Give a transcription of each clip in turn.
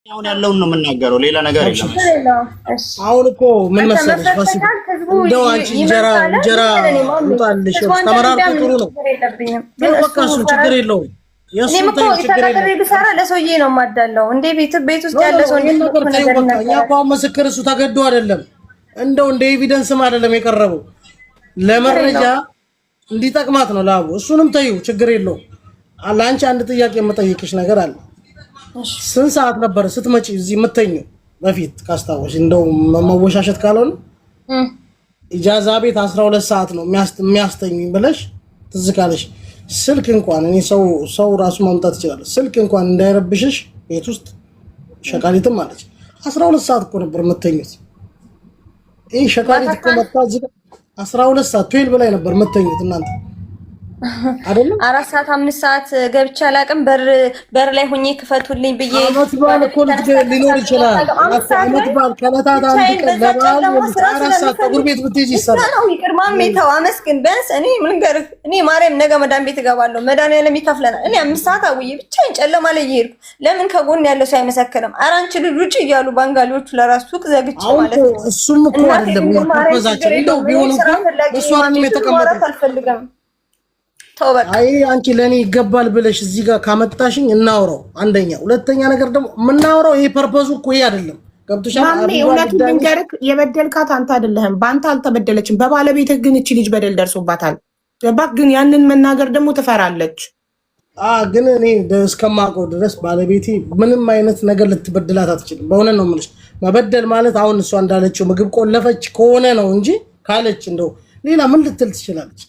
አሁን ያለውን ነው የምናገረው፣ ሌላ ነገር የለም። አሁን እኮ ምን መሰለሽ ፋሲካ እንደው አንቺ እንጀራ ውጣልሽ ተመራርጦ ጥሩ ነው። ግን በቃ እሱ ችግር የለውም። እኔም እኮ የተናገረ ቢሰራ ለሰውዬ ነው የማዳለው። እንዴ ቤት ውስጥ ያለ ሰው እኛ እኮ ምስክር እሱ ተገዶ አይደለም፣ እንደው እንደ ኤቪደንስም አይደለም የቀረበው ለመረጃ እንዲጠቅማት ነው ላቡ። እሱንም ተይው ችግር የለውም። ለአንቺ አንድ ጥያቄ የምጠይቅሽ ነገር አለ። ስንት ሰዓት ነበር ስትመጪ እዚህ የምተኘው? በፊት ካስታወሽ እንደው መወሻሸት ካልሆነ ኢጃዛ ቤት 12 ሰዓት ነው የሚያስተኙኝ ብለሽ ትዝ ካለሽ ስልክ እንኳን እኔ ሰው ራሱ ማምጣት ይችላል። ስልክ እንኳን እንዳይረብሽሽ ቤት ውስጥ ሸቃሊትም አለች 12 ሰዓት እኮ ነበር የምተኙት። ይሄ ሸቃሊት እኮ መጣ እዚህ 12 ሰዓት 12 በላይ ነበር የምተኙት እናንተ አይደለም 4 ሰዓት 5 ሰዓት ገብቼ አላቅም። በር ላይ ሆኜ ክፈቱልኝ ብዬ አመት በዓል እኮ ሊኖር ይችላል። አመት በዓል ከዕለታት አንድ ቀን ለበዓል 4 ሰዓት ፀጉር ቤት ብትሄጂ ይሰራል ነው። ይቅር ማሜ ተው አመስግን። ቢያንስ እኔ ምን ገርፍ እኔ ማርያም ነገ መዳን ቤት እገባለሁ። መድኃኒዓለም ይከፍለናል። እኔ 5 ሰዓት አውዬ ብቻዬን ጨለማ ላይ እየሄድኩ ለምን ከጎን ያለው ሰው አይመሰክርም? ኧረ አንቺ ልጅ ውጪ እያሉ ባንጋሊዎቹ ለራሱ ሱቅ ዘግቼ ማለት ነው። እሱም እኮ አይደለም ያፈዛቸው እንደው ቢሆን እንኳን እሷ ነው የተቀመጠው አልፈልግም። አይ አንቺ ለኔ ይገባል ብለሽ እዚህ ጋር ካመጣሽኝ እናውራው። አንደኛ ሁለተኛ ነገር ደግሞ የምናውራው ይሄ ፐርፐዙ እኮ ይሄ አይደለም። ገብቶሻል? ማሜ እውነቱን ልንገርህ፣ የበደልካት አንተ አይደለህም። በአንተ አልተበደለችም። በባለቤትህ ግን እቺ ልጅ በደል ደርሶባታል። ገባክ? ግን ያንን መናገር ደግሞ ትፈራለች። ግን እኔ እስከማውቀው ድረስ ባለቤቴ ምንም አይነት ነገር ልትበድላት አትችልም። በእውነት ነው የምልሽ። መበደል ማለት አሁን እሷ እንዳለችው ምግብ ቆለፈች ከሆነ ነው እንጂ ካለች እንደው ሌላ ምን ልትል ትችላለች?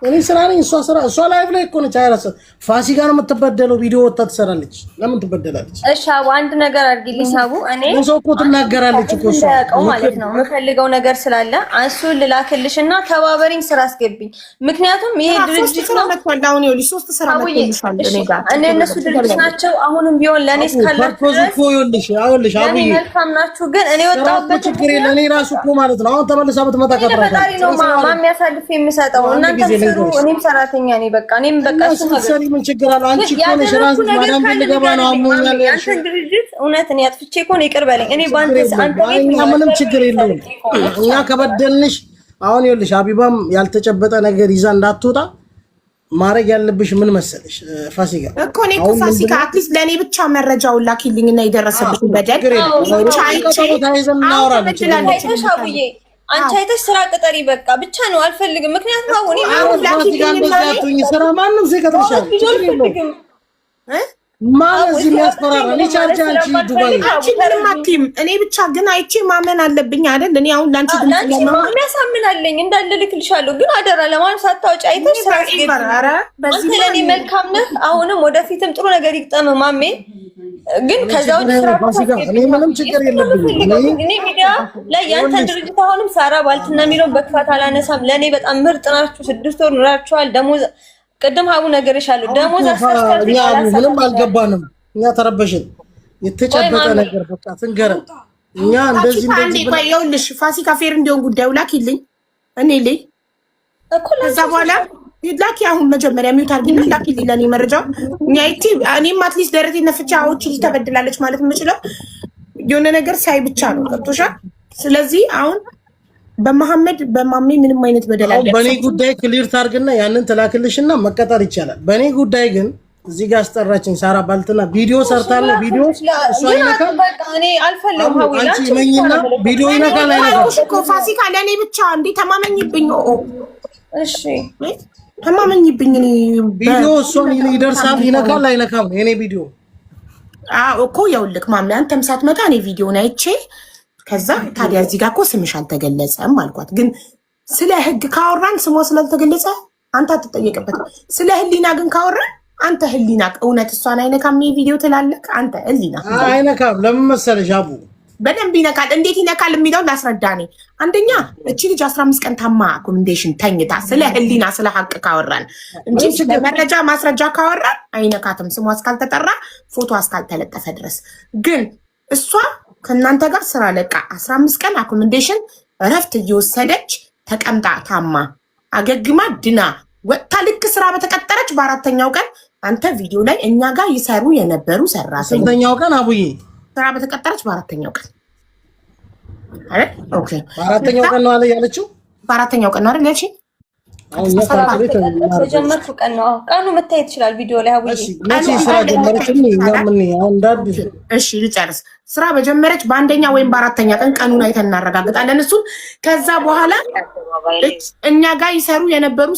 እኔ ስራ ነኝ፣ እሷ ላይቭ ላይ እኮ ነች። አይራስ ፋሲካ ነው የምትበደለው። ቪዲዮ ወጣ ትሰራለች። ለምን ትበደላለች? እሺ አቡ አንድ ነገር አድርጊልኝ። አቡ እኔ ሰው እኮ ትናገራለች እኮ እሷ ማለት ነው የምፈልገው ነገር ስላለ እሱን ልላክልሽና ተባበሪኝ፣ ስራ አስገብኝ። ምክንያቱም ይሄ ድርጅት ነው መጥቷል። ይኸውልሽ 3 ስራ መጥቷል። እኔ ጋር እነሱ ድርጅት ናቸው። አሁንም ቢሆን ለኔ እስካላችሁ ድረስ ይኸውልሽ አቡዬ መልካም ናችሁ። ግን እኔ ወጣሁበት ችግር የለም። እኔ ራሱ እኮ ማለት ነው አሁን ተመልሳ ብትመጣ ፈጣሪ ነው ማም ያሳልፍ የሚሰጠው እናንተ እኔም ሰራተኛ ነኝ። በቃ እኔም በቃ እሱ ሰሪ ምን ችግር አለ? አንቺ እኮ ነሽ ራስ ማዳም ልገባ ነው አሞኛል ያልሽ። አንተ ድርጅት እውነት እኔ አጥፍቼ እኮ ነው ይቅር በለኝ። እኔ ባንተ ምንም ችግር የለውም። እኛ ከበደልንሽ አሁን ይኸውልሽ ሀቢባም ያልተጨበጠ ነገር ይዛ እንዳትወጣ ማድረግ ያለብሽ ምን መሰለሽ ፋሲካ እኮ እኔ እኮ ፋሲካ አትሊስት ለእኔ ብቻ መረጃውን ላኪልኝና የደረሰብሽ በደል ብቻ አይቼ አንቺ አይተሽ ስራ ቅጠሪ በቃ ብቻ ነው አልፈልግም። ምክንያቱም አሁን ስራ ማንም ሲቀጥርሻል ማለት እዚህ የሚያስፈራራ ሊቻርጅ አንቺ ዱባይ ምንም አትይም። እኔ ብቻ ግን አይቼ ማመን አለብኝ አይደል? እኔ አሁን ላንቺ የሚያሳምናለኝ እንዳለ ልክልሻለሁ። ግን አደራ ለማለት ሳታውጪ አይተሽ ስራ አንተ ለእኔ መልካም ነህ። አሁንም ወደፊትም ጥሩ ነገር ይግጠም ማሜ። ግን ከዛው ምንም ችግር የለብኝም። እኔ ሚዲያ ላይ ያንተ ድርጅት አሁንም ሳራ ባልትና የሚለውን በክፋት አላነሳም። ለእኔ በጣም ምርጥ ናችሁ። 6 ወር ኑራችኋል። ደሞዝ ቅድም ሀቡ ነገርሻለሁ። ደሞዝ ምንም አልገባንም። እኛ ተረበሽን። የተጨበጠ ነገር በቃ ትንገረን። እኛ እንደዚህ ይኸውልሽ ፋሲካ ፌር እንዲሆን ጉዳዩ ላኪልኝ እኔ ላይ ከዛ በኋላ ላኪ አሁን መጀመሪያ ሚውት አድርጊና ላኪልኝ ለእኔ መረጃው። እኔም አትሊስት ደረቴ ነፍቻ አዎች ልጅ ተበድላለች ማለት የምችለው የሆነ ነገር ሳይ ብቻ ነው። ገብቶሻል? ስለዚህ አሁን በመሐመድ በማሜ ምንም አይነት በደል አለ። በእኔ ጉዳይ ክሊር ታርግና ያንን ትላክልሽና መቀጠር ይቻላል። በእኔ ጉዳይ ግን እዚህ ጋር አስጠራችኝ ሳራ ባልትና ቪዲዮ ሰርታለ ቪዲዮ እሷ ይነካል። በቃ እኔ አልፈለኩም ሀዊላ አንቺ መኝና ቪዲዮ ይነካል አይነካም እኮ ፋሲካ ለእኔ ብቻ እንዴ ተማመኝብኝ። እሺ ተማመኝብኝ። እኔ ቪዲዮ እሷን ይደርሳል ይነካል አይነካም የኔ ቪዲዮ እኮ ይኸውልህ ማሜ አንተም ሳትመጣ እኔ ቪዲዮን አይቼ ከዛ ታዲያ እዚህ ጋር እኮ ስምሽ አልተገለጸም አልኳት። ግን ስለ ህግ ካወራን ስሟ ስላልተገለጸ አንተ አትጠየቅበትም። ስለ ህሊና ግን ካወራን አንተ ህሊና እውነት እሷን አይነካም ቪዲዮ ትላለህ አንተ ህሊና አይነካም። ለምን መሰለሽ አቡ በደንብ ይነካል። እንዴት ይነካል የሚለውን ላስረዳኔ። አንደኛ እቺ ልጅ 15 ቀን ታማ አኮሞዴሽን ተኝታ ስለ ህሊና ስለ ሀቅ ካወራን እንጂ ስለ መረጃ ማስረጃ ካወራን አይነካትም። ስሟ እስካልተጠራ ፎቶ እስካልተለጠፈ ድረስ ግን እሷ ከእናንተ ጋር ስራ ለቃ 15 ቀን አኮሞዴሽን እረፍት እየወሰደች ተቀምጣ ታማ አገግማ ድና ወጥታ ልክ ስራ በተቀጠረች በ4ኛው ቀን አንተ ቪዲዮ ላይ እኛ ጋር ይሰሩ የነበሩ ሰራተኞች ስንተኛው ቀን አቡዬ ስራ በተቀጠረች በአራተኛው ቀን አይደል? ኦኬ በአራተኛው ቀን ነው አለ ያለችው። በአራተኛው ቀን ነው አይደል ያልሽኝ? አሁን በጀመርኩ ቀን ነው። ቀኑ መታየት ይችላል ቪዲዮ ላይ አውዬ። እሺ ልጨርስ። ስራ በጀመረች በአንደኛ ወይም በአራተኛ ቀን ቀኑን አይተን እናረጋግጣለን እሱን። ከዛ በኋላ እኛ ጋር ይሰሩ የነበሩ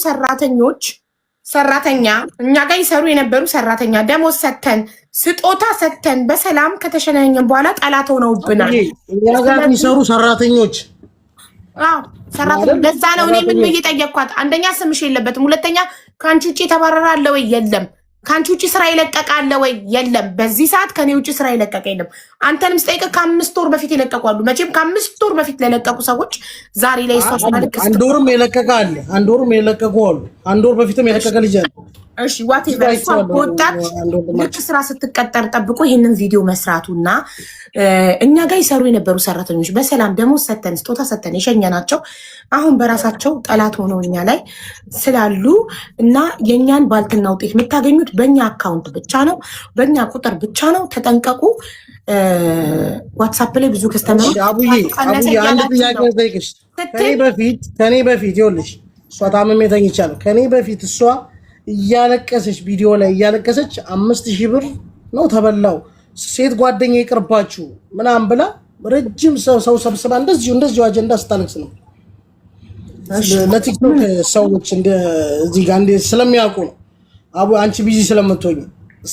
እኛ ጋር ይሰሩ የነበሩ ሰራተኛ ደሞዝ ሰተን ስጦታ ሰተን በሰላም ከተሸናኘን በኋላ ጠላት ሆነውብናል። እኛ ጋር የሚሰሩ ሰራተኞች ሰራተኛ ለዛ ነው እኔ ምን እየጠየቅኳት፣ አንደኛ ስምሽ የለበትም፣ ሁለተኛ ከአንቺ ውጭ የተባረረ አለ ወይ? የለም። ከአንቺ ውጭ ስራ ይለቀቀ አለ ወይ? የለም። በዚህ ሰዓት ከኔ ውጭ ስራ ይለቀቀ የለም። አንተንም ስጠይቅ ከ5 ወር በፊት የለቀቁ አሉ። መቼም ከ5 ወር በፊት ለለቀቁ ሰዎች ዛሬ ላይ ሶስት ማለት አንድ ወርም የለቀቀ አለ። አንድ ወርም የለቀቁ አሉ። አንድ ወር በፊትም የለቀቀ ልጅ አለ። እሺ ዋቴቨር ወጣት ልክ ስራ ስትቀጠር ጠብቆ ይሄንን ቪዲዮ መስራቱና እኛ ጋር ይሰሩ የነበሩ ሰራተኞች በሰላም ደሞዝ ሰተን ስጦታ ሰተን የሸኘናቸው አሁን በራሳቸው ጠላት ሆነው እኛ ላይ ስላሉ እና የኛን ባልትና ውጤት የምታገኙት በእኛ አካውንት ብቻ ነው፣ በእኛ ቁጥር ብቻ ነው። ተጠንቀቁ። ዋትሳፕ ላይ ብዙ ከስተመሮች አቡዬ አንድ ጥያቄ ልጠይቅሽ። ከኔ በፊት ይኸውልሽ እሷ ታምሜ ተኝቻለሁ። ከኔ በፊት እሷ እያለቀሰች ቪዲዮ ላይ እያለቀሰች 5000 ብር ነው ተበላው፣ ሴት ጓደኛ ይቅርባችሁ ምናምን ብላ ረጅም ሰው ሰብስባ እንደዚሁ አጀንዳ ስታለቅስ ነው። ለቲክቶክ ሰዎች እዚህ ጋር ስለሚያውቁ ነው። አቡ አንቺ ቢዚ ስለምትሆኝ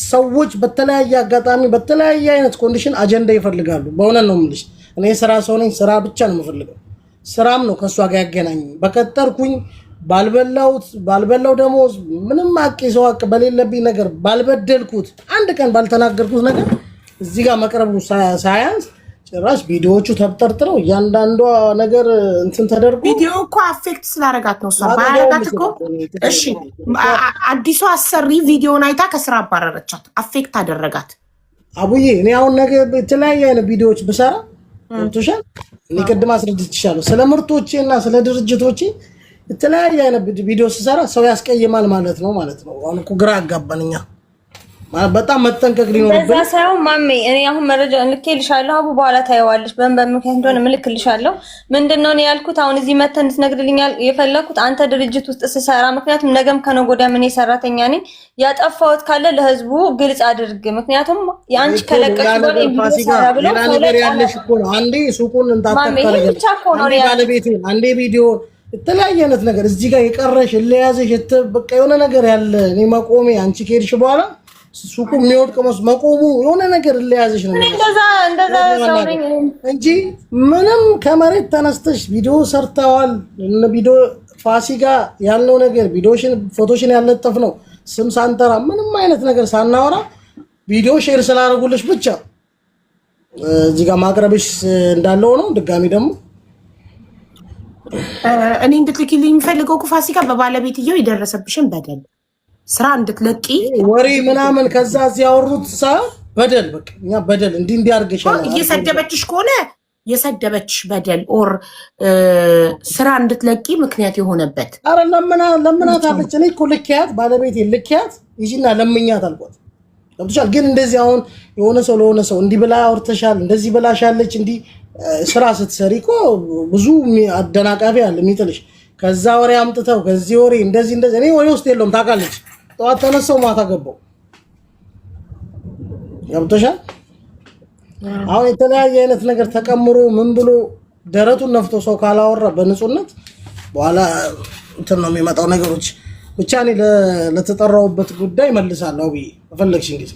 ሰዎች በተለያየ አጋጣሚ በተለያየ አይነት ኮንዲሽን አጀንዳ ይፈልጋሉ። በእውነት ነው የምልሽ። እኔ ስራ ሰው ነኝ። ስራ ብቻ ነው የምፈልገው። ስራም ነው ከእሷ ጋር ያገናኝ። በቀጠርኩኝ ባልበላው ደሞዝ ምንም አቂ ሰው አቅ በሌለብኝ ነገር ባልበደልኩት አንድ ቀን ባልተናገርኩት ነገር እዚህ ጋር መቅረቡ ሳያንስ ጭራሽ ቪዲዮዎቹ ተብጠርጥረው እያንዳንዷ ነገር እንትን ተደርጎ ቪዲዮ እኮ አፌክት ስላደረጋት ነው። እሷ ባያደረጋት እኮ እሺ፣ አዲሷ አሰሪ ቪዲዮን አይታ ከስራ አባረረቻት። አፌክት አደረጋት። አቡዬ እኔ አሁን ነገ የተለያየ አይነት ቪዲዮዎች ብሰራ ቶሻል እኔ ቅድም አስረድቼሻለሁ። ስለ ምርቶቼ እና ስለ ድርጅቶቼ የተለያየ አይነት ቪዲዮ ስሰራ ሰው ያስቀይማል ማለት ነው። አሁን እኮ ግራ አጋባንኛ። በጣም መጠንቀቅ ሊኖርብን። በዛ ሳይሆን ማሜ እኔ አሁን መረጃ ልኬልሻለሁ። አቡ በኋላ ታየዋለሽ። በምክንያት እንደሆነ ምልክልሻለሁ። ምንድነው እኔ ያልኩት አሁን እዚህ መተን እንድትነግርልኛል የፈለኩት አንተ ድርጅት ውስጥ ስሰራ፣ ምክንያቱም ነገም ከነገ ወዲያ ምን ሰራተኛ ነኝ ያጠፋሁት ካለ ለህዝቡ ግልጽ አድርግ። ምክንያቱም ያንቺ ከለቀሽ በላይ ቢሰራ ብሎ ነገር ያለሽ እኮ ነው። አንዴ ሱቁን እንታጠቃለሽ፣ ባለቤቴ አንዴ ቪዲዮ የተለያየ አይነት ነገር እዚህ ጋር የቀረሽ ለያዘሽ በቃ የሆነ ነገር ያለ እኔ መቆሜ አንቺ ከሄድሽ በኋላ ሱቁ የሚወድቅ መቆሙ የሆነ ነገር ለያዘሽ ነው እንደዛ ሰው ነኝ እንጂ ምንም ከመሬት ተነስተሽ ቪዲዮ ሰርተዋል። ቪዲዮ ፋሲካ ያለው ነገር ቪዲዮሽን ፎቶሽን ያለጠፍ ነው ስም ሳንጠራ ምንም አይነት ነገር ሳናወራ ቪዲዮ ሼር ስላደረጉልሽ ብቻ እዚህ ጋር ማቅረብሽ እንዳለው ነው። ድጋሚ ደግሞ እኔ እንድትልኪልኝ የሚፈልገው ፋሲካ በባለቤትየው የደረሰብሽን በደል ስራ እንድትለቂ ወሬ ምናምን ከዛ እዚህ ያወሩት በደል በቃ እኛ በደል እንዲህ አድርገሻል። እየሰደበችሽ ከሆነ የሰደበችሽ በደል ኦር ስራ እንድትለቂ ምክንያት የሆነበት አረ ለምናት አለች። እኔ እኮ ልኪያት ባለቤቴ ልኪያት ይጂና ለምኛት አልኳት። ገብቶሻል። ግን እንደዚህ አሁን የሆነ ሰው ለሆነ ሰው እንዲህ ብላ አውርተሻል እንደዚህ ብላሻለች እንዲህ ስራ ስትሰሪ እኮ ብዙ አደናቃፊ አለ የሚጥልሽ። ከዛ ወሬ አምጥተው ከዚህ ወሬ እንደዚህ እኔ ወሬ ውስጥ የለውም ታውቃለች። ጠዋት ተነሳው ማታ ገባው። ገብቶሻል። አሁን የተለያየ አይነት ነገር ተቀምሮ ምን ብሎ ደረቱን ነፍቶ ሰው ካላወራ በንጹህነት በኋላ እንትን ነው የሚመጣው ነገሮች። ብቻ እኔ ለተጠራውበት ጉዳይ መልሳለሁ ብዬ ፈለግሽ እንግዲህ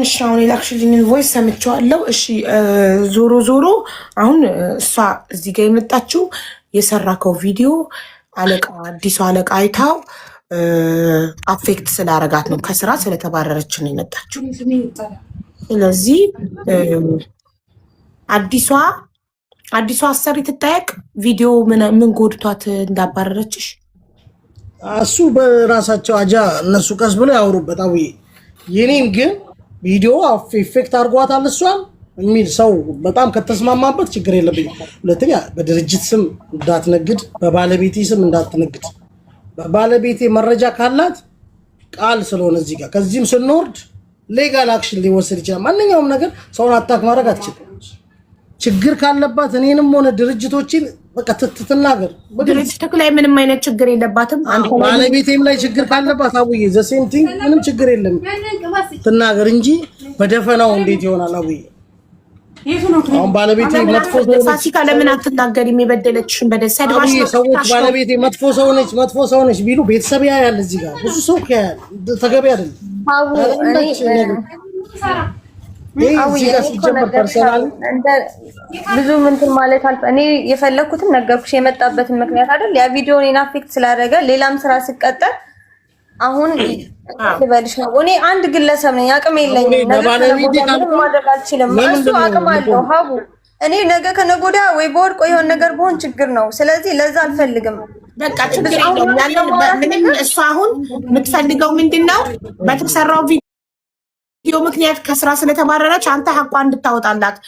እሺ አሁን የላክሽልኝን ቮይስ ሰምቼዋለሁ። እሺ ዞሮ አሁን እሷ እዚህ ጋር የመጣችው የሰራከው ቪዲዮ አለቃ አዲሱ አለቃ አይታው አፌክት ስላረጋት ነው፣ ከስራ ስለተባረረች ነው የመጣችው። ስለዚህ አዲሷ አሰሪ ትጠየቅ። ቪዲዮ ምን ጎድቷት እንዳባረረችሽ እሱ በራሳቸው አጃ እነሱ ቀስ ብለው ያወሩበት። አው የኔን ግን ቪዲዮ ኢፌክት አድርጓታል እሷን የሚል ሰው በጣም ከተስማማበት ችግር የለብኝም። ሁለተኛ በድርጅት ስም እንዳትነግድ፣ በባለቤቴ ስም እንዳትነግድ። በባለቤቴ መረጃ ካላት ቃል ስለሆነ እዚህ ጋር ከዚህም ስንወርድ ሌጋል አክሽን ሊወሰድ ይችላል። ማንኛውም ነገር ሰውን አታክ ማድረግ አትችልም። ችግር ካለባት እኔንም ሆነ ድርጅቶችን በቃ ትትናገር። ድርጅቱ ላይ ምንም አይነት ችግር የለባትም። ባለቤቴም ላይ ችግር ካለባት አቡዬ ዘሴንቲንግ ምንም ችግር የለም ትናገር እንጂ በደፈናው እንዴት ይሆናል? አቡዬ አሁን ባለቤቴ መጥፎ ሰው ነች። ፋሲካ ለምን አትናገሪም? የበደለችሽን በደል ሰድባሽ ነው። ሰዎች ባለቤቴ መጥፎ ሰው ነች ቢሉ ቤተሰብ ያያል። እዚህ ጋር ብዙ ሰው ያያል። ተገቢ አይደለም። ብዙ ምንትን ማለት አልፈ እኔ የፈለኩትን ነገርኩሽ። የመጣበትን ምክንያት አይደል ያ ቪዲዮ እኔን አፌክት ስላደረገ ሌላም ስራ ስቀጠል አሁን ልበልሽ ነው። እኔ አንድ ግለሰብ ነኝ፣ አቅም የለኝም። ማድረግ አልችልም። እሱ አቅም አለው ሀቡ። እኔ ነገ ከነገ ወዲያ ወይ በወድቆ የሆነ ነገር በሆን ችግር ነው። ስለዚህ ለዛ አልፈልግም። በቃ ችግር የለውም። ምንም እሱ አሁን የምትፈልገው ምንድነው በተሰራው ቪዲዮ ምክንያት ከስራ ስለተባረረች አንተ ሐቋ እንድታወጣላት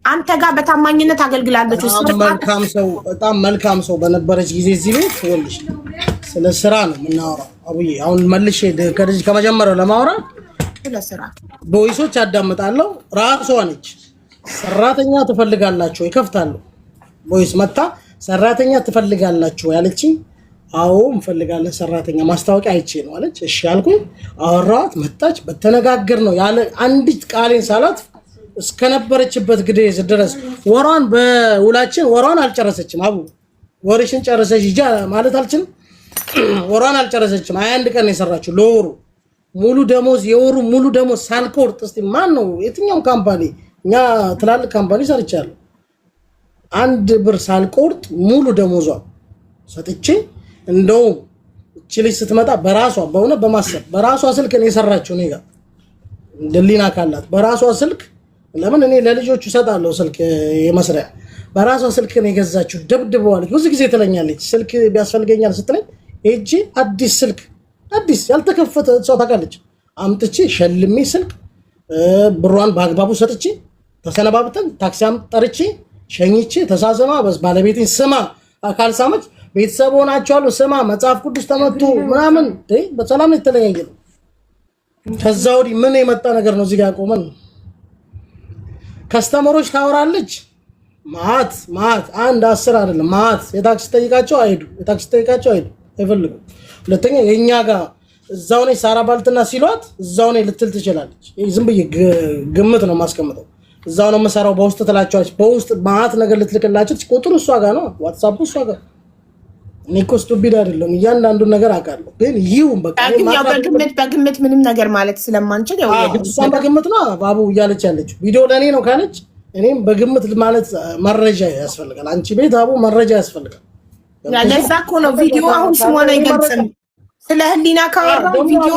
አንተ ጋር በታማኝነት አገልግላለች። በጣም መልካም ሰው በነበረች ጊዜ እዚህ ቤት ወልሽ ስለ ስራ ነው የምናወራው። አቡዬ አሁን መልሼ ከመጀመሪያው ለማውራት ስለ ስራ ቦይሶች አዳምጣለሁ። ራሷ ነች ሰራተኛ ትፈልጋላችሁ ይከፍታሉ። ቦይስ መጣ ሰራተኛ ትፈልጋላችሁ ያለችኝ፣ አዎ እንፈልጋለን ሰራተኛ ማስታወቂያ አይቼ ነው አለች። እሺ አልኩኝ። አወራኋት፣ መጣች፣ በተነጋገር ነው ያለ አንዲት ቃሌን ሳላት እስከነበረችበት ግዴ ድረስ ወሯን በውላችን ወሯን አልጨረሰችም። አቡ ወርሽን ጨረሰሽ ይጃ ማለት አልችልም። ወሯን አልጨረሰችም። 21 ቀን የሰራችው ለወሩ ሙሉ ደሞዝ የወሩ ሙሉ ደሞዝ ሳልቆርጥ። እስቲ ማን ነው የትኛው ካምፓኒ እኛ ትላልቅ ካምፓኒ ሰርቻለሁ። 1 ብር ሳልቆርጥ ሙሉ ደሞዟ ሰጥቼ እንደው እቺ ልጅ ስትመጣ በራሷ በእውነት በማሰብ በራሷ ስልክ ነው የሰራችው። እኔ ጋር ደሊና ካላት በራሷ ስልክ ለምን እኔ ለልጆቹ ሰጣለሁ ስልክ የመስሪያ በራሷ ስልክ ነው የገዛችው። ደብድበዋለች። ብዙ ጊዜ ትለኛለች ስልክ ቢያስፈልገኛል ስትለኝ ሄጄ አዲስ ስልክ አዲስ ያልተከፈተ ሰው ታውቃለች አምጥቼ ሸልሜ ስልክ ብሯን በአግባቡ ሰጥቼ ተሰነባብተን ታክሲያም ጠርቼ ሸኝቼ ተሳሰማ በስ ባለቤቴን ስማ ካልሳመች ቤተሰብ ሆናቸዋለሁ ስማ መጽሐፍ ቅዱስ ተመቱ ምናምን በሰላም ነው የተለያየነው። ከዛ ወዲህ ምን የመጣ ነገር ነው? እዚህ ጋር ቆመን ከስተመሮች ታወራለች። ማት 1-10 አይደለም ማት የታክሲ ጠይቃቸው አይሄዱ አይፈልጉም። ሁለተኛ የኛ ጋር እዛው ነኝ ሳራ ባልትና ሲሏት እዛው ነኝ ልትል ትችላለች። ዝም ብዬ ግምት ነው ማስቀምጠው። እዛው ነው መሰራው በውስጥ ትላቸዋለች። በውስጥ ማት ነገር ልትልክላቸው ቁጥሩ እሷ ጋር ነው፣ ዋትስአፕ እሷ ጋር። እኔ እኮ ስቱፒድ አይደለም፣ እያንዳንዱን ነገር አውቃለሁ። ግን ይሁን በቃ በግምት ምንም ነገር ማለት ስለማንችል ያው እሷን በግምት ነው ባቡ እያለች ያለችው። ቪዲዮ ለእኔ ነው ካለች እኔም በግምት ማለት መረጃ ያስፈልጋል። አንቺ ቤት አቡ መረጃ ያስፈልጋል። ለዛ እኮ ነው ቪዲዮ አሁን ስሟን አይገልጽም። ስለ ህሊና ካወራው ቪዲዮ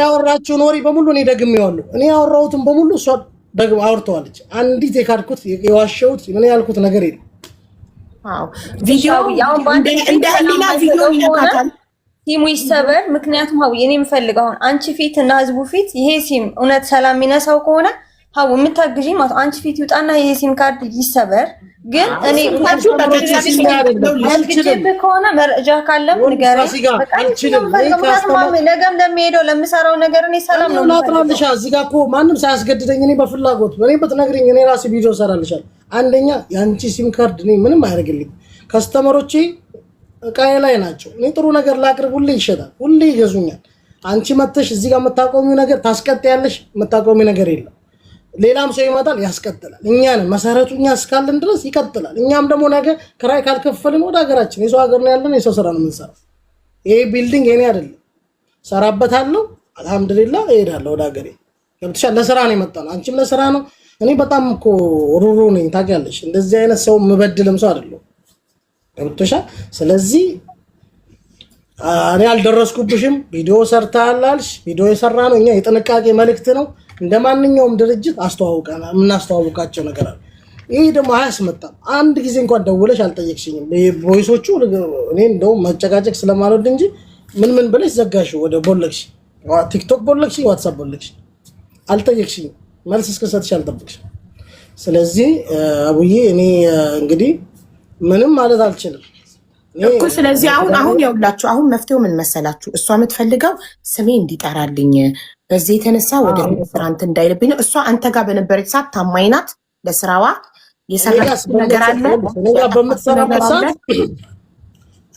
ያወራችውን ወሬ በሙሉ እኔ ደግሜዋለሁ። እኔ ያወራሁትን በሙሉ እሷ ደግሞ አውርተዋለች። አንዲት የካድኩት የዋሸሁት ምን ያልኩት ነገር የለም። አዎ ቪዲዮ እንደ ህሊና ቪዲዮ ይነካታል። ሲሙ ይሰበር። ምክንያቱም ሀው የኔ የምፈልገው አሁን አንቺ ፊት እና ህዝቡ ፊት ይሄ ሲም እውነት ሰላም የሚነሳው ከሆነ ሀው የምታግዢ ማለት አንቺ ፊት ይውጣና ይሄ ሲም ካርድ ይሰበር። ግን እኔ ከሆነ መረጃ ካለም ንገረኝ። ነገም ለሚሄደው ለምሰራው ነገር እኔ ሰላም ነው ናጥራልሻ። እዚህ ጋር እኮ ማንም ሳያስገድደኝ እኔ በፍላጎት እኔ ብትነግሪኝ እኔ ራሴ ቪዲዮ ሰራልሻል። አንደኛ የአንቺ ሲም ካርድ እኔ ምንም አያደርግልኝ። ከስተመሮቼ እቃዬ ላይ ናቸው። እኔ ጥሩ ነገር ላቅርብ፣ ሁሌ ይሸጣል፣ ሁሌ ይገዙኛል። አንቺ መተሽ እዚህ ጋር የምታቆሚው ነገር ታስቀጥያለሽ። የምታቆሚው ነገር የለም። ሌላም ሰው ይመጣል ያስቀጥላል። እኛን መሰረቱ እኛ እስካለን ድረስ ይቀጥላል። እኛም ደግሞ ነገ ክራይ ካልከፈልን ወደ ሀገራችን የሰው ሀገር ነው ያለን፣ የሰው ስራ ነው የምንሰራው። ይሄ ቢልዲንግ የኔ አይደለም፣ ሰራበታለሁ። አልሐምዱሊላህ እሄዳለሁ ወደ ሀገሬ። ገብተሻል? ለስራ ነው የመጣነው። አንቺም ለስራ ነው። እኔ በጣም እኮ ሩሩ ነኝ ታውቂያለሽ። እንደዚህ አይነት ሰው የምበድልም ሰው አይደለሁም። ገብተሻል? ስለዚህ እኔ አልደረስኩብሽም። ቪዲዮ ሰርተሃል አልሽ። ቪዲዮ የሰራ ነው እኛ የጥንቃቄ መልእክት ነው። እንደማንኛውም ድርጅት አስተዋውቀናል። የምናስተዋውቃቸው ነገር አለ። ይሄ ደግሞ አያስመጣም። አንድ ጊዜ እንኳን ደውለሽ አልጠየቅሽኝም። ቮይሶቹ እኔ እንደውም መጨቃጨቅ ስለማልወድ እንጂ ምን ብለሽ ዘጋሽ? ወደ ቦለክሽ፣ ቲክቶክ ቦለክሽ፣ ዋትስአፕ ቦለክሽ፣ አልጠየቅሽኝም። መልስ እስከሰጥሽ አልጠብቅሽም። ስለዚህ አቡዬ እኔ እንግዲህ ምንም ማለት አልችልም እኮ። ስለዚህ አሁን ያውላችሁ አሁን መፍትሄው ምን መሰላችሁ? እሷ የምትፈልገው ስሜ እንዲጠራልኝ በዚህ የተነሳ ወደ ሬስቶራንት እንዳይልብኝ። እሷ አንተ ጋር በነበረች ሰዓት ታማኝ ናት ለስራዋ። የሰራች ነገር አለ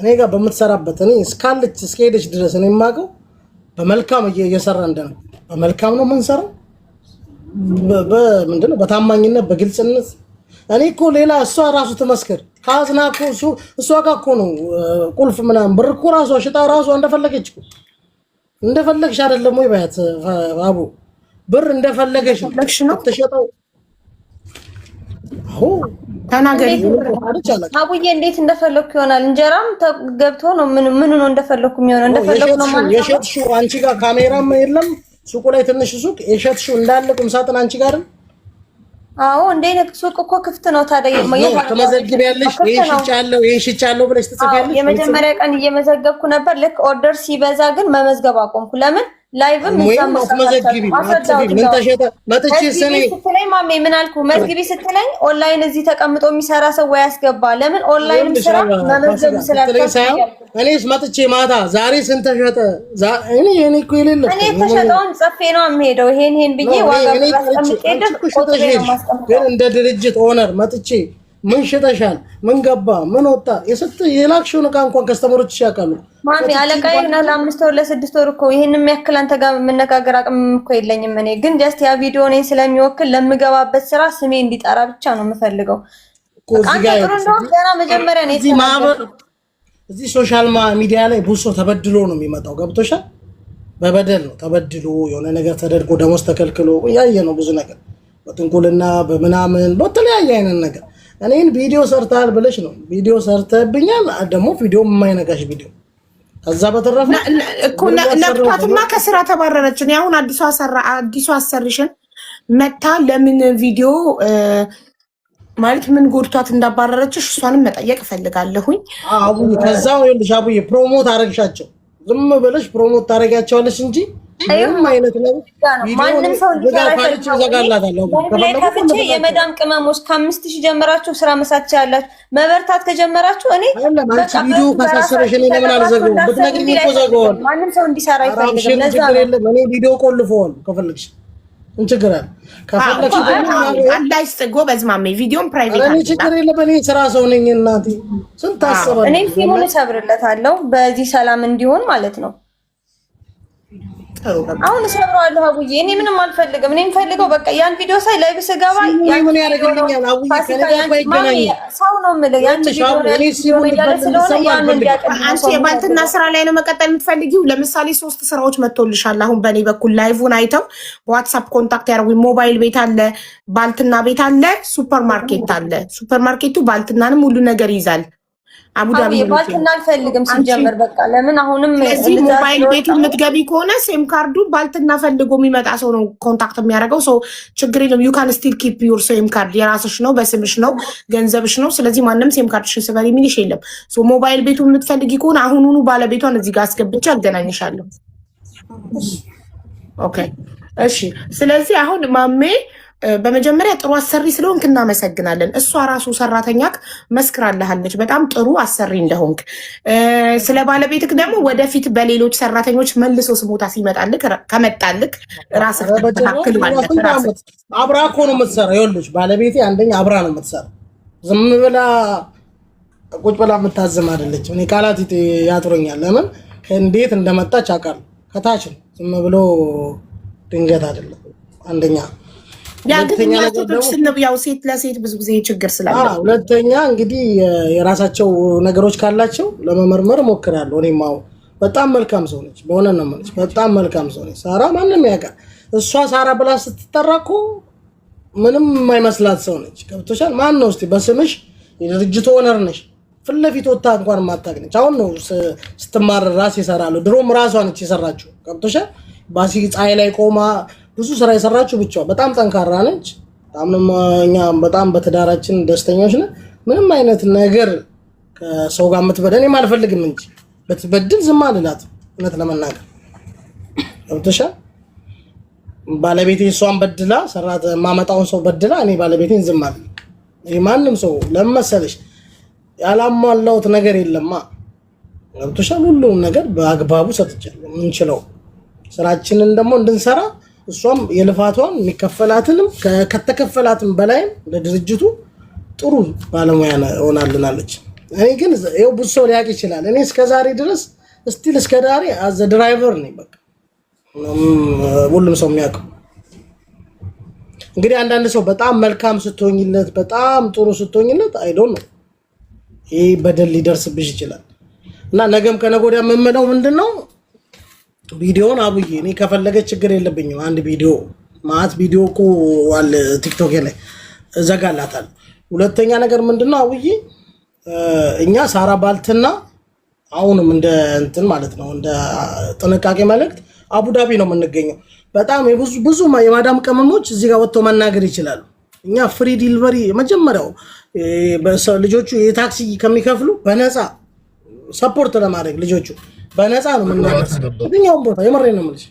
እኔ ጋር በምትሰራበት እኔ እስካለች እስከሄደች ድረስ እኔ የማውቀው በመልካም እየሰራ እንደነው። በመልካም ነው የምንሰራው። በምንድነው በታማኝነት በግልጽነት። እኔ እኮ ሌላ እሷ ራሱ ትመስክር ካዝና እኮ እሷ ጋር እኮ ነው ቁልፍ ምናምን ብር እኮ ራሷ ሽጣ ራሷ እንደፈለገች እኮ እንደፈለግሽ አይደለም ወይ ባያት አቡ ብር እንደፈለገሽ ነው ተሸጠው። አዎ ተናገሪ አቡዬ፣ እንዴት እንደፈለኩ ይሆናል። እንጀራም ገብቶ ነው ምን ነው እንደፈለኩ የሚሆነው እንደፈለኩ ነው ማለት ነው። የሸጥሽው አንቺ ጋር ካሜራም የለም ሱቁ ላይ ትንሽ ሱቅ የሸጥሽው እንዳለ ቁም ሳጥን አንቺ ጋር። አዎ እንዴ ሱቅ እኮ ክፍት ነው። ታዲያ ተመዘግቢያለሽ? ይሄን ሽጫለሁ ብለሽ ትጽፊያለሽ? የመጀመሪያ ቀን እየመዘገብኩ ነበር። ልክ ኦርደር ሲበዛ ግን መመዝገብ አቆምኩ። ለምን ላይቭም መዘግቢ ምን ተሸጠ መጥቼ ሰኔ ስትለኝ ማሜ ምን አልኩ? መዝግቢ ስትለኝ ኦንላይን እዚህ ተቀምጦ የሚሰራ ሰው ወይ ያስገባ። ለምን ኦንላይንም ስራ መመዝገብ ስላልከኝ እኔስ መጥቼ ማታ ዛሬ ስንት ተሸጠ እኔ እኮ የሌለ እኔ ተሸጠውን ጽፌ ነው የምሄደው። ይሄን ብዬ ዋጋ ግን እንደ ድርጅት ኦነር መጥቼ ምን ሽጠሻል፣ ምን ገባ፣ ምን ወጣ የላክሽውን ዕቃ እንኳን ከስተመሮች ያውቃሉ። ማሚ አለቃዬ እና ለ5 ወር ለ6 ወር እኮ ይሄን የሚያክል አንተ ጋር መነጋገር አቅም እኮ የለኝም። እኔ ግን ጀስት ያ ቪዲዮ እኔን ስለሚወክል ለምገባበት ስራ ስሜ እንዲጠራ ብቻ ነው የምፈልገው። ገና መጀመሪያ ነው እዚህ ሶሻል ሚዲያ ላይ ብዙ ሰው ተበድሎ ነው የሚመጣው። ገብቶሻል? በበደል ነው ተበድሎ የሆነ ነገር ተደርጎ ደሞዝ ተከልክሎ ያየ ነው ብዙ ነገር በጥንቁልና በምናምን በተለያየ አይነት ነገር። እኔን ቪዲዮ ሰርታል ብለሽ ነው ቪዲዮ ሰርተብኛል። ደግሞ ቪዲዮ የማይነካሽ ቪዲዮ ከዛ በተረፈ እኮ ነቅቷትማ ከስራ ተባረረች። እኔ አሁን አዲሷ አሰሪሽን መታ ለምን ቪዲዮ ማለት ምን ጎድቷት እንዳባረረችሽ እሷንም መጠየቅ እፈልጋለሁኝ። አቡዬ ከዛው ይልሽ አቡዬ ፕሮሞት አረግሻቸው። ዝም ብለሽ ፕሮሞት ታረጋቸዋለሽ እንጂ ምንም አይነት ነው ማንም ሰው ከፍቼ የመዳም ቅመሞች ከ5000 ጀምራችሁ ስራ መስራት ያላችሁ መበርታት ከጀመራችሁ እኔ ቪዲዮ ካሳሰረሽ እኔ ለምን አልዘጋውም? ብትነግሪኝ እኮ ዘጋዋለሁ። ማንም ሰው እንዲሰራ ይፈልጋል። ለዛ ነው እኔ ቪዲዮ ቆልፈዋል። ከፈለግሽ ምን ችግር አለ? ከፈለግሽ አላይስ ጎበዝ ማሜ ቪዲዮን ፕራይቬት እኔ ችግር የለም። እኔ ስራ ሰው ነኝ እናቴ። ስንት አሰባለሁ እኔ ሲሙን ሰብርለታለሁ በዚህ ሰላም እንዲሆን ማለት ነው። አሁን እሰብረዋለሁ አቡዬ። እኔ ምንም አልፈልግም። እኔ የምፈልገው በቃ ያን ቪዲዮ ሳይ ላይቭ ስገባ ምን ያደርግልኛል አቡዬ? ከኔ ጋር ባይገናኝ ሰው ነው የምልህ። ያን ቪዲዮ ስለሆነ ያን እንዲያቀል አንቺ የባልትና ስራ ላይ ነው መቀጠል የምትፈልጊው? ለምሳሌ 3 ስራዎች መጥቶልሻል። አሁን በእኔ በኩል ላይቭን አይተው በዋትስአፕ ኮንታክት ያደርጉኝ። ሞባይል ቤት አለ፣ ባልትና ቤት አለ፣ ሱፐር ማርኬት አለ። ሱፐር ማርኬቱ ባልትናንም ሁሉ ነገር ይዛል። አቡዳቢ ባልትና አልፈልግም ሲጀመር በቃ ለምን አሁንም እዚህ ሞባይል ቤቱ የምትገቢ ከሆነ ሴም ካርዱ ባልትና ፈልጎ የሚመጣ ሰው ነው ኮንታክት የሚያደርገው። ሰው ችግር የለም። ዩ ካን ስቲል ኪፕ ዩር ሴም ካርድ። የራስሽ ነው፣ በስምሽ ነው፣ ገንዘብሽ ነው። ስለዚህ ማንም ሴም ካርድሽን ስበሪ የሚልሽ የለም። ሞባይል ቤቱ የምትፈልጊ ከሆነ አሁኑኑ ባለቤቷን እዚህ ጋር አስገብቼ አገናኝሻለሁ። ኦኬ እሺ። ስለዚህ አሁን ማሜ በመጀመሪያ ጥሩ አሰሪ ስለሆንክ እናመሰግናለን። እሷ ራሱ ሰራተኛክ መስክራለሃለች በጣም ጥሩ አሰሪ እንደሆንክ። ስለ ባለቤትክ ደግሞ ወደፊት በሌሎች ሰራተኞች መልሶ ስሞታ ሲመጣልክ ከመጣልክ ራስህ ተካክል ማለት ነው። አብራ እኮ ነው የምትሰራ። ይኸውልሽ ባለቤቴ አንደኛ አብራ ነው የምትሰራ። ዝም ብላ ቁጭ ብላ የምታዝም አይደለች። እኔ ቃላት ያጥሩኛል። ለምን እንዴት እንደመጣች አውቃለሁ። ከታች ነው ዝም ብሎ ድንገት አይደለም። አንደኛ ያው ሴት ለሴት ብዙ ጊዜ ችግር ስላለ፣ ሁለተኛ እንግዲህ የራሳቸው ነገሮች ካላቸው ለመመርመር እሞክራለሁ። እኔም አሁን በጣም መልካም ሰው ነች፣ በሆነ ነው ማለት በጣም መልካም ሰው ነች ሳራ። ማንም ያውቃል። እሷ ሳራ ብላ ስትጠራ እኮ ምንም የማይመስላት ሰው ነች። ገብቶሻል? ማን ነው እስቲ በስምሽ የድርጅቱ ኦነር ነሽ፣ ፊት ለፊት ወጣ እንኳን ማታውቅ ነች። አሁን ነው ስትማር ራስ ይሰራሉ። ድሮም ራሷ ነች የሰራችው። ገብቶሻል? ባሲ ፀሐይ ላይ ቆማ ብዙ ስራ የሰራችው ብቻዋ በጣም ጠንካራ ነች። እኛ በጣም በትዳራችን ደስተኞች ነን። ምንም አይነት ነገር ከሰው ጋር የምትበደል እኔም አልፈልግም እንጂ በትበድል ዝም አልላት። እውነት ለመናገር ገብቶሻል። ባለቤቴ እሷን በድላ ሰራት ማመጣውን ሰው በድላ እኔ ባለቤቴን ዝም አለ። ይሄ ማንም ሰው ለመሰለሽ ያላሟላውት ነገር የለማ። ገብቶሻል። ሁሉም ነገር በአግባቡ ሰጥቻለሁ። ምንችለው ስራችንን ደግሞ እንድንሰራ እሷም የልፋቷን የሚከፈላትንም ከተከፈላትም በላይም ለድርጅቱ ጥሩ ባለሙያ ሆናልናለች። እኔ ግን ይኸው ብዙ ሰው ሊያውቅ ይችላል። እኔ እስከዛሬ ድረስ ስቲል እስከ ዛሬ አዘ ድራይቨር ነኝ። በቃ ሁሉም ሰው የሚያውቀው። እንግዲህ አንዳንድ ሰው በጣም መልካም ስትሆኝለት፣ በጣም ጥሩ ስትሆኝለት አይ ዶንት ኖ ይሄ በደል ሊደርስብሽ ይችላል። እና ነገም ከነገ ወዲያ የምመለው ምንድነው ቪዲዮውን አቡዬ እኔ ከፈለገች ችግር የለብኝም። አንድ ቪዲዮ ማት ቪዲዮ እኮ አለ ቲክቶክ ላይ እዘጋላታለሁ። ሁለተኛ ነገር ምንድነው አቡዬ እኛ ሳራ ባልትና አሁንም እንደ እንትን ማለት ነው እንደ ጥንቃቄ መልእክት አቡዳቢ ነው የምንገኘው። በጣም ብዙ የማዳም ቅመሞች እዚህ ጋር ወጥተው መናገር ይችላሉ። እኛ ፍሪ ዲሊቨሪ መጀመሪያው ልጆቹ የታክሲ ከሚከፍሉ በነፃ ሰፖርት ለማድረግ ልጆቹ በነፃ ነው የምናደርሰው። የትኛውም ቦታ የምሬን ነው የምልሽ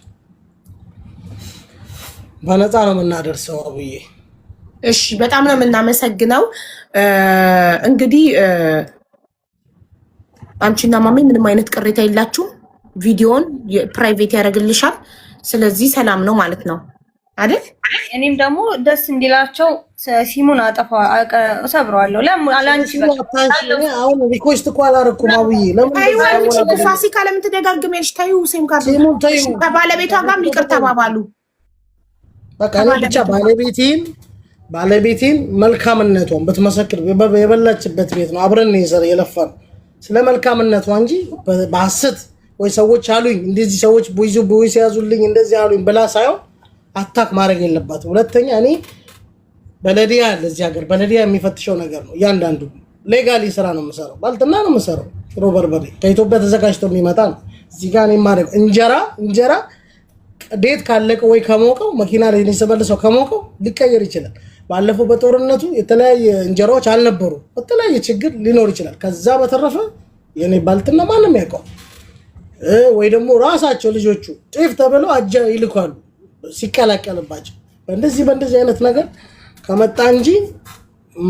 በነፃ ነው የምናደርሰው አቡዬ። እሺ በጣም ነው የምናመሰግነው። እንግዲህ አንቺና ማሜ ምንም አይነት ቅሬታ የላችሁም። ቪዲዮን ፕራይቬት ያደርግልሻል። ስለዚህ ሰላም ነው ማለት ነው አይደል? እኔም ደግሞ ደስ እንዲላቸው ሲሙን እሰብረዋለሁ። ለአንቺ አሁን ሪኮስት እኮ አላደረኩም አቡዬ። ፋሲካ ለምን ትደጋግሚያለሽ? ተይው ሴም ካርድ ከባለቤቷ ጋርም ይቅር ተባባሉ። በቃ እኔ ብቻ ባለቤቴን መልካምነቷን ብትመሰክር የበላችበት ቤት ነው አብረን የለፋን ስለ መልካምነቷ እንጂ በሐሰት ወይ ሰዎች አሉኝ እንደዚህ ሰዎች ቦይስ ያዙልኝ እንደዚህ አሉኝ ብላ ሳይሆን አታክ ማድረግ የለባትም። ሁለተኛ እኔ በለዲያ ለዚህ ሀገር በለዲያ የሚፈትሸው ነገር ነው። እያንዳንዱ ሌጋሊ ስራ ነው የምሰራው። ባልትና ነው የምሰራው። ሽሮ በርበሬ ከኢትዮጵያ ተዘጋጅቶ የሚመጣ ነው። እዚህ ጋር እኔ ማድረግ እንጀራ ዴት ካለቀ ወይ ከሞቀው መኪና ላይ ተመልሰው ከሞቀው ሊቀየር ይችላል። ባለፈው በጦርነቱ የተለያየ እንጀራዎች አልነበሩ። በተለያየ ችግር ሊኖር ይችላል። ከዛ በተረፈ የኔ ባልትና ማንም ያውቀው ወይ ደግሞ ራሳቸው ልጆቹ ጤፍ ተብለው አጃ ይልካሉ ሲቀላቀልባቸው በእንደዚህ አይነት ነገር ከመጣ እንጂ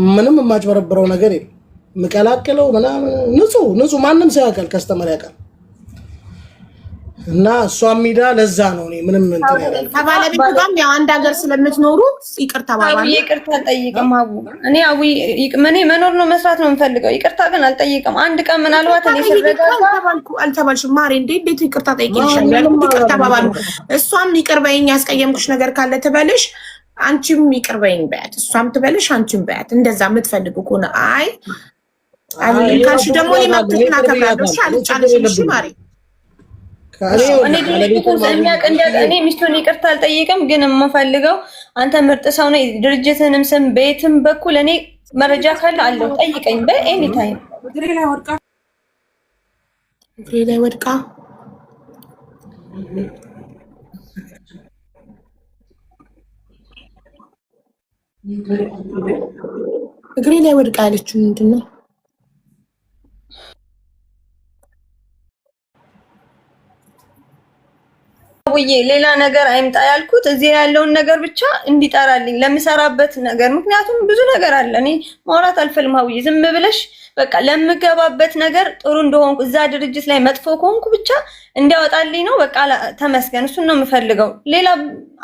ምንም የማጭበረብረው ነገር የለም። መቀላቀለው ምናምን ንጹህ ማንም ሰው ያውቃል፣ ከስተመር ያውቃል። እና እሷም ሚዳ ለዛ ነው እኔ ምንም እንትን ያላል። ከባለቤቱ ጋርም ያው አንድ ሀገር ስለምትኖሩ ይቅርታ ባባሉ ይቅርታ አልጠይቅም። እኔ መኖር ነው መስራት ነው የምፈልገው። ይቅርታ ግን አልጠይቅም። አንድ ቀን ምናልባት እኔ አልተባልሽም ማሬ እንዴት ይቅርታ ጠይቂልሻል? ይቅርታ ባባሉ እሷም ይቅር በይኝ ያስቀየምኩሽ ነገር ካለ ትበልሽ፣ አንቺም ይቅር በይኝ በያት፣ እሷም ትበልሽ፣ አንቺም በያት። እንደዛ የምትፈልጉ ከሆነ አይ ካልሽ ደግሞ እኔ መብትሽን አከብራለሁ። አልጫንሽልሽ ማሬ። እኔ ሚስቱን ይቅርታ አልጠይቅም፣ ግን የምፈልገው አንተ ምርጥ ሰው ነህ። ድርጅትንም ስም ቤትም በኩል እኔ መረጃ ካለ አለው ጠይቀኝ በኤኒ ታይም። እግሬ ላይ ወድቃ እግሬ ላይ ወድቃ ያለችው ምንድን ነው? ውዬ ሌላ ነገር አይምጣ ያልኩት እዚህ ያለውን ነገር ብቻ እንዲጠራልኝ ለምሰራበት ነገር። ምክንያቱም ብዙ ነገር አለ። እኔ ማውራት አልፈልም። ውዬ ዝም ብለሽ በቃ ለምገባበት ነገር ጥሩ እንደሆንኩ እዛ ድርጅት ላይ መጥፎ ከሆንኩ ብቻ እንዲያወጣልኝ ነው። በቃ ተመስገን። እሱን ነው የምፈልገው። ሌላ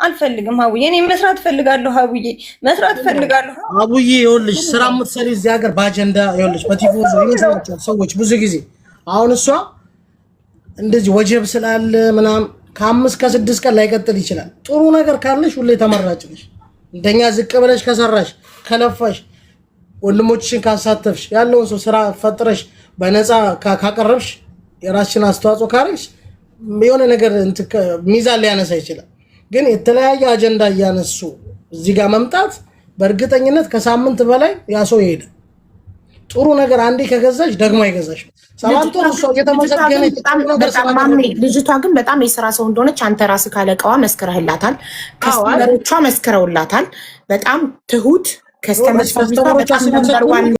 አልፈልግም። ውዬ እኔ መስራት ፈልጋለሁ። ውዬ መስራት ፈልጋለሁ። አቡዬ ይኸውልሽ ስራ የምትሰሪ እዚህ ሀገር በአጀንዳ ይኸውልሽ በቲፎዞ ይመስላችኋል ሰዎች ብዙ ጊዜ። አሁን እሷ እንደዚህ ወጀብ ስላለ ምናምን ከ5 ከ6 ቀን ላይቀጥል ይችላል። ጥሩ ነገር ካለሽ ሁሌ ተመራጭ ነሽ። እንደኛ ዝቅ ብለሽ ከሰራሽ ከለፋሽ ወንድሞችሽን ካሳተፍሽ ያለውን ሰው ስራ ፈጥረሽ በነፃ ካቀረብሽ የራስሽን አስተዋጽኦ ካረግሽ የሆነ ነገር ሚዛን ሊያነሳ ይችላል። ግን የተለያየ አጀንዳ እያነሱ እዚህ ጋር መምጣት በእርግጠኝነት ከሳምንት በላይ ያ ሰው ይሄዳል። ጥሩ ነገር አንዴ ከገዛሽ ደግሞ አይገዛሽ። 7 ወር እሷ እየተመሰገነች ልጅቷ ግን በጣም የስራ ሰው እንደሆነች አንተ ራስህ ካለቀዋ መስክረህላታል። ከስተመሮቿ መስክረውላታል። በጣም ትሁት ከስተመሮቿ በጣም